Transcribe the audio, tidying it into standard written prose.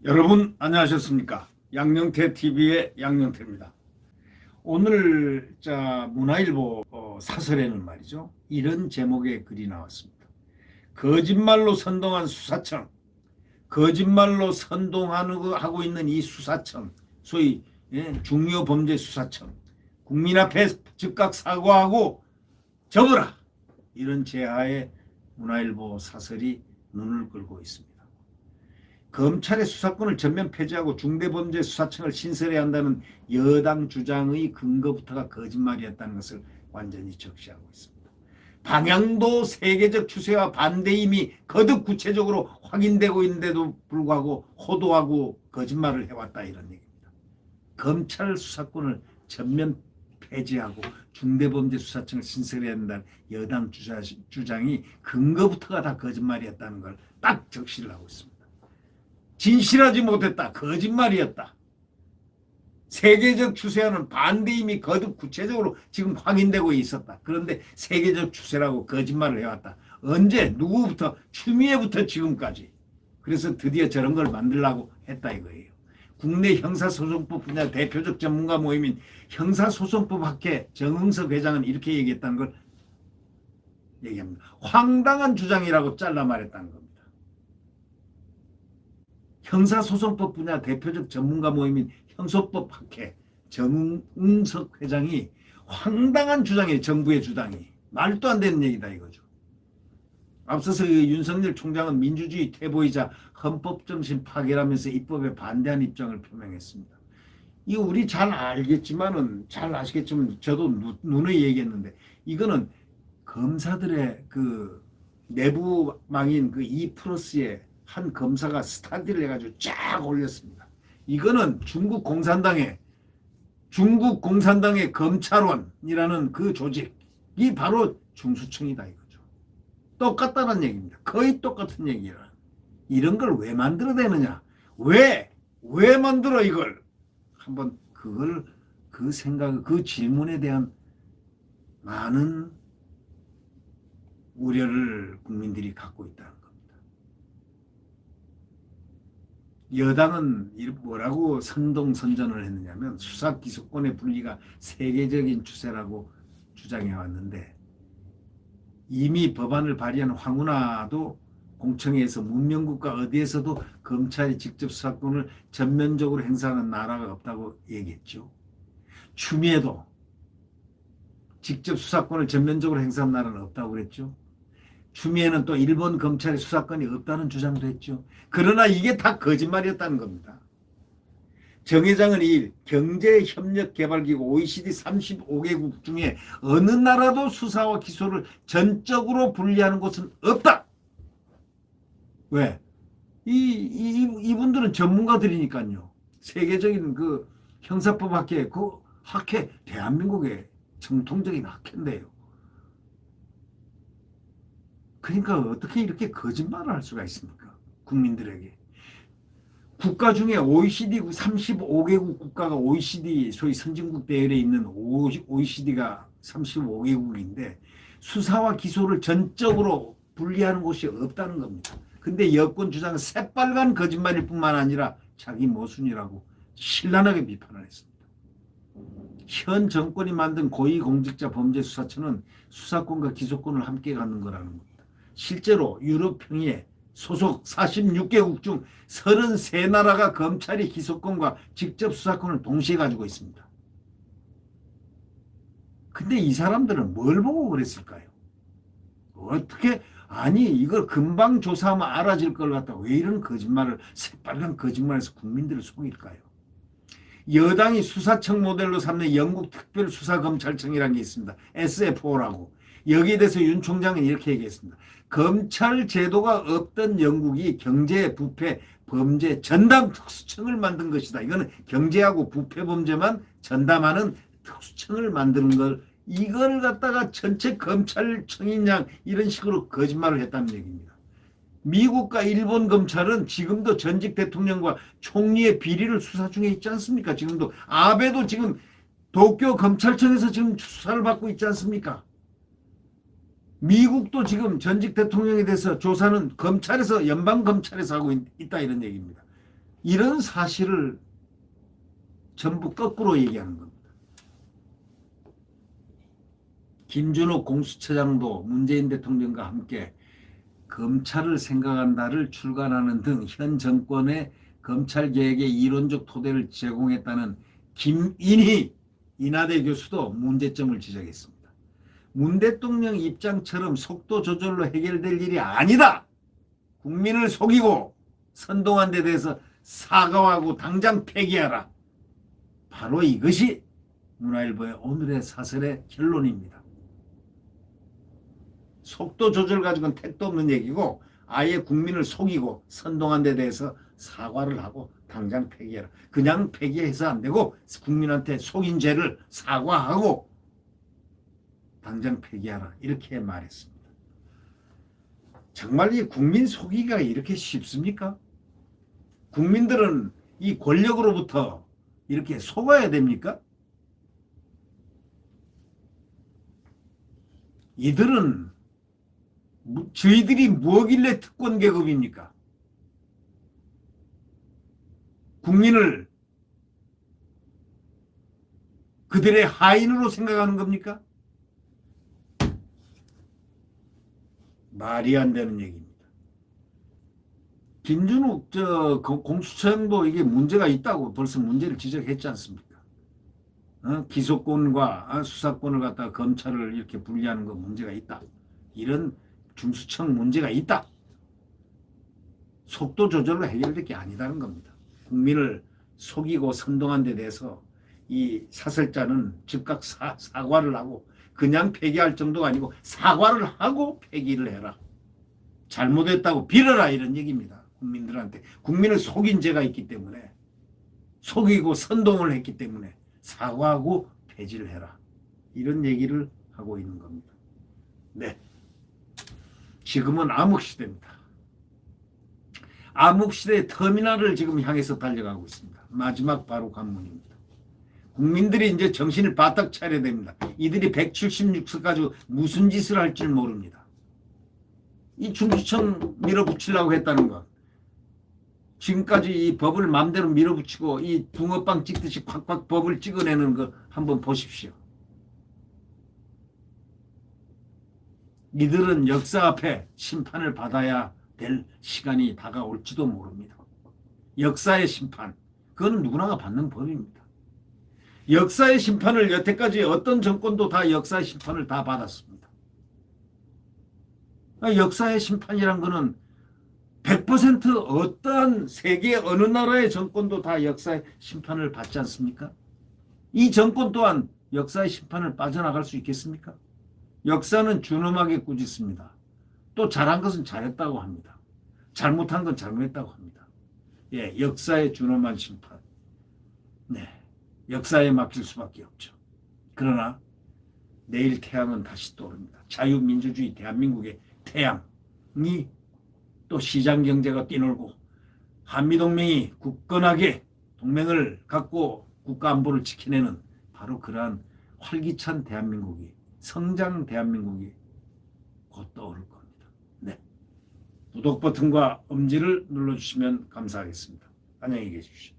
여러분 안녕하셨습니까? 양영태 TV의 양영태입니다. 오늘 문화일보 사설에는 말이죠. 이런 제목의 글이 나왔습니다. 거짓말로 선동한 수사청, 거짓말로 선동하고 있는 이 수사청, 소위 중요범죄수사청, 국민 앞에 즉각 사과하고 접어라. 이런 제하에 문화일보 사설이 눈을 끌고 있습니다. 검찰의 수사권을 전면 폐지하고 중대범죄수사청을 신설해야 한다는 여당 주장의 근거부터가 거짓말이었다는 것을 완전히 적시하고 있습니다. 방향도 세계적 추세와 반대임이 거듭 구체적으로 확인되고 있는데도 불구하고 호도하고 거짓말을 해왔다, 이런 얘기입니다. 검찰 수사권을 전면 폐지하고 중대범죄수사청을 신설해야 한다는 여당 주장이 근거부터가 다 거짓말이었다는 걸 딱 적시를 하고 있습니다. 진실하지 못했다, 거짓말이었다. 세계적 추세와는 반대임이 거듭 구체적으로 지금 확인되고 있었다. 그런데 세계적 추세라고 거짓말을 해왔다. 언제, 누구부터, 추미애부터 지금까지. 그래서 드디어 저런 걸 만들려고 했다 이거예요. 국내 형사소송법 분야 대표적 전문가 모임인 형사소송법학회 정응석 회장은 이렇게 얘기했다는 걸 얘기합니다. 황당한 주장이라고 잘라 말했다는 겁니다. 형사소송법 분야 대표적 전문가 모임인 형소법학회 정응석 회장이 황당한 주장이에요. 정부의 주장이. 말도 안 되는 얘기다 이거죠. 앞서서 윤석열 총장은 민주주의 퇴보이자 헌법정신 파괴라면서 입법에 반대하는 입장을 표명했습니다. 이거 우리 잘 알겠지만은, 잘 아시겠지만 저도 누누이 얘기했는데, 이거는 검사들의 그 내부망인 그 2+의 한 검사가 스타디를 해가지고 쫙 올렸습니다. 이거는 중국 공산당의 검찰원이라는 그 조직이 바로 중수청이다 이거죠. 똑같다는 얘기입니다. 거의 똑같은 얘기라. 이런 걸 왜 만들어내느냐? 왜 만들어 이걸? 한번 그 생각, 그 질문에 대한 많은 우려를 국민들이 갖고 있다는 겁니다. 여당은 뭐라고 선동선전을 했느냐면 수사기소권의 분리가 세계적인 추세라고 주장해왔는데, 이미 법안을 발의한 황운하도 공청회에서 문명국가 어디에서도 검찰이 직접 수사권을 전면적으로 행사하는 나라가 없다고 얘기했죠. 추미애도 직접 수사권을 전면적으로 행사하는 나라는 없다고 그랬죠. 추미애는 또 일본 검찰의 수사권이 없다는 주장도 했죠. 그러나 이게 다 거짓말이었다는 겁니다. 정 회장은 이 경제협력개발기구 OECD 35개국 중에 어느 나라도 수사와 기소를 전적으로 분리하는 곳은 없다. 왜? 이분들은 전문가들이니까요. 세계적인 그 형사법 학회, 그 학회 대한민국의 정통적인 학회인데요. 그러니까 어떻게 이렇게 거짓말을 할 수가 있습니까? 국민들에게. 국가 중에 OECD 35개국 국가가 OECD 소위 선진국 대열에 있는 OECD가 35개국인데 수사와 기소를 전적으로 분리하는 곳이 없다는 겁니다. 근데 여권 주장은 새빨간 거짓말일 뿐만 아니라 자기 모순이라고 신랄하게 비판을 했습니다. 현 정권이 만든 고위공직자 범죄수사처는 수사권과 기소권을 함께 갖는 거라는 겁니다. 실제로 유럽평의회 소속 46개국 중 33나라가 검찰이 기소권과 직접 수사권을 동시에 가지고 있습니다. 근데 이 사람들은 뭘 보고 그랬을까요? 어떻게, 아니 이걸 금방 조사하면 알아질 걸 갖다 왜 이런 거짓말을, 새빨간 거짓말에서 국민들을 속일까요? 여당이 수사청 모델로 삼는 영국 특별수사검찰청이라는 게 있습니다. SFO라고. 여기에 대해서 윤 총장은 이렇게 얘기했습니다. 검찰 제도가 없던 영국이 경제, 부패, 범죄 전담 특수청을 만든 것이다. 이거는 경제하고 부패, 범죄만 전담하는 특수청을 만드는 걸, 이걸 갖다가 전체 검찰청인 양 이런 식으로 거짓말을 했다는 얘기입니다. 미국과 일본 검찰은 지금도 전직 대통령과 총리의 비리를 수사 중에 있지 않습니까? 지금도 아베도 지금 도쿄 검찰청에서 지금 수사를 받고 있지 않습니까? 미국도 지금 전직 대통령에 대해서 조사는 검찰에서, 연방검찰에서 하고 있다, 이런 얘기입니다. 이런 사실을 전부 거꾸로 얘기하는 겁니다. 김준호 공수처장도 문재인 대통령과 함께 검찰을 생각한다를 출간하는 등 현 정권의 검찰개혁의 이론적 토대를 제공했다는 김인희 인하대 교수도 문제점을 지적했습니다. 문 대통령 입장처럼 속도 조절로 해결될 일이 아니다. 국민을 속이고 선동한 데 대해서 사과하고 당장 폐기하라. 바로 이것이 문화일보의 오늘의 사설의 결론입니다. 속도 조절 가지고는 택도 없는 얘기고 아예 국민을 속이고 선동한 데 대해서 사과를 하고 당장 폐기해라. 그냥 폐기해서 안 되고 국민한테 속인 죄를 사과하고 당장 폐기하라. 이렇게 말했습니다. 정말 이 국민 속이기가 이렇게 쉽습니까? 국민들은 이 권력으로부터 이렇게 속아야 됩니까? 이들은 저희들이 뭐길래 특권 계급입니까? 국민을 그들의 하인으로 생각하는 겁니까? 말이 안 되는 얘기입니다. 김준욱 공수처장도 이게 문제가 있다고 벌써 문제를 지적했지 않습니까? 기소권과 수사권을 갖다가 검찰을 이렇게 분리하는 거 문제가 있다. 이런 중수청 문제가 있다. 속도 조절로 해결될 게 아니다는 겁니다. 국민을 속이고 선동한 데 대해서 이 사설자는 즉각 사과를 하고 그냥 폐기할 정도가 아니고 사과를 하고 폐기를 해라. 잘못했다고 빌어라 이런 얘기입니다. 국민들한테. 국민을 속인 죄가 있기 때문에 속이고 선동을 했기 때문에 사과하고 폐지를 해라. 이런 얘기를 하고 있는 겁니다. 네. 지금은 암흑시대입니다. 암흑시대의 터미널을 지금 향해서 달려가고 있습니다. 마지막 바로 관문입니다. 국민들이 이제 정신을 바짝 차려야 됩니다. 이들이 176석 가지고 무슨 짓을 할 줄 모릅니다. 이 중수청 밀어붙이려고 했다는 것. 지금까지 이 법을 마음대로 밀어붙이고 이 붕어빵 찍듯이 콱콱 법을 찍어내는 거 한번 보십시오. 이들은 역사 앞에 심판을 받아야 될 시간이 다가올지도 모릅니다. 역사의 심판, 그건 누구나가 받는 법입니다. 역사의 심판을 여태까지 어떤 정권도 다 역사의 심판을 다 받았습니다. 역사의 심판이란 거는 100% 어떠한 세계 어느 나라의 정권도 다 역사의 심판을 받지 않습니까? 이 정권 또한 역사의 심판을 빠져나갈 수 있겠습니까? 역사는 준엄하게 꾸짖습니다. 또 잘한 것은 잘했다고 합니다. 잘못한 건 잘못했다고 합니다. 예, 역사의 준엄한 심판. 네, 역사에 맡길 수밖에 없죠. 그러나 내일 태양은 다시 떠오릅니다. 자유민주주의 대한민국의 태양이 또 시장경제가 뛰놀고 한미동맹이 굳건하게 동맹을 갖고 국가안보를 지켜내는 바로 그러한 활기찬 대한민국이 성장 대한민국이 곧 떠오를 겁니다. 네, 구독 버튼과 엄지를 눌러주시면 감사하겠습니다. 안녕히 계십시오.